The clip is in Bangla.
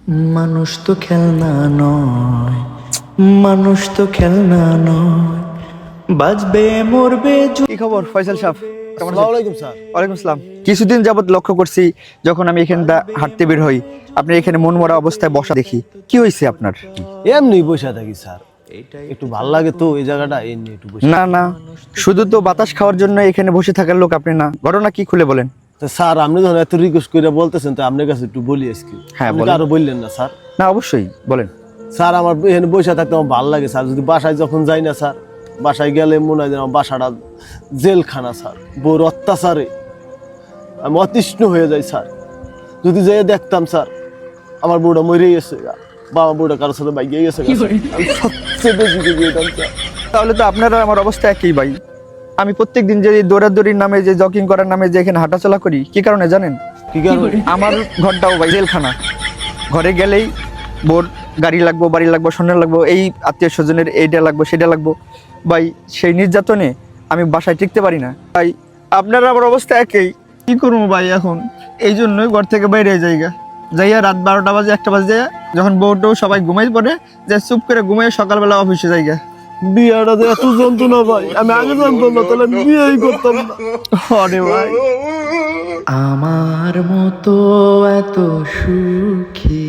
মানুষ তো খেলনা নয়, মানুষ তো খেলনা নয়, বাঁচবে মরবে। কি খবর ফয়সাল সাহেব? কেমন আছেন? আসসালামু স্যার। ওয়ালাইকুম আসসালাম। কিছুদিন যাবত লক্ষ্য করছি যখন আমি এখানে হাঁটতে বের হই, আপনি এখানে মন মরা অবস্থায় বসা দেখি। কি হয়েছে আপনার? এমনি বসে থাকি স্যার, একটু ভাল লাগে তো এই জায়গাটা, এমনি একটু বসে। না না, শুধু তো বাতাস খাওয়ার জন্য এখানে বসে থাকার লোক আপনি না। ঘটনা কি খুলে বলেন। তো স্যার আপনি যখন এত রিকোয়েস্ট করে বলতেছেন, তো আপনার কাছে একটু বলি আজকে। হ্যাঁ, আপনি বলেন। আরো বললেন না স্যার? না, অবশ্যই বলেন। স্যার আমার এখানে বসে থাকতে আমার ভালো লাগে স্যার। যদি বাসায় যখন যাই না স্যার, বাসায় গেলে মনে হয় যেন আমার বাসাটা জেলখানা স্যার। বউর অত্যাচারে আমি অতিষ্ঠ হয়ে যাই স্যার। যদি যেয়ে দেখতাম স্যার আমার বউটা মরে গেছে, বা আমার বউটা কারোর সাথে বাইকে গেছে, আমি সবচেয়ে বেশি খুশি হইতাম স্যার। তাহলে তো আপনারা আমার অবস্থা একই ভাই। আমি প্রত্যেকদিন যে দৌড়াদৌড়ির নামে, যে জগিং করার নামে যে এখানে হাঁটাচলা করি, কি কারণে জানেন? কি কারণে? আমার ঘরটাও ভাই জেলখানা। ঘরে গেলেই বোর গাড়ি লাগবো, বাড়ি লাগবো, সোনা লাগবো, এই আত্মীয় স্বজনের এইটা লাগবো, সেটা লাগবো ভাই। সেই নির্যাতনে আমি বাসায় টিকতে পারি না ভাই। আপনার আমার অবস্থা একই। কি করবো ভাই এখন? এই জন্যই ঘর থেকে বাইরে যাইয়া রাত 12টা বাজে, 1টা বাজে যাইয়া, যখন বউটাও সবাই ঘুমাই পড়ে, যে চুপ করে ঘুমিয়ে সকালবেলা অফিসে যাইগা। বিয়াটা যে এত যন্ত্রণা ভাই, আমি আগে জানতাম না, তাহলে আমি বিয়েই করতাম না। আরে ভাই, আমার মতো এত সুখী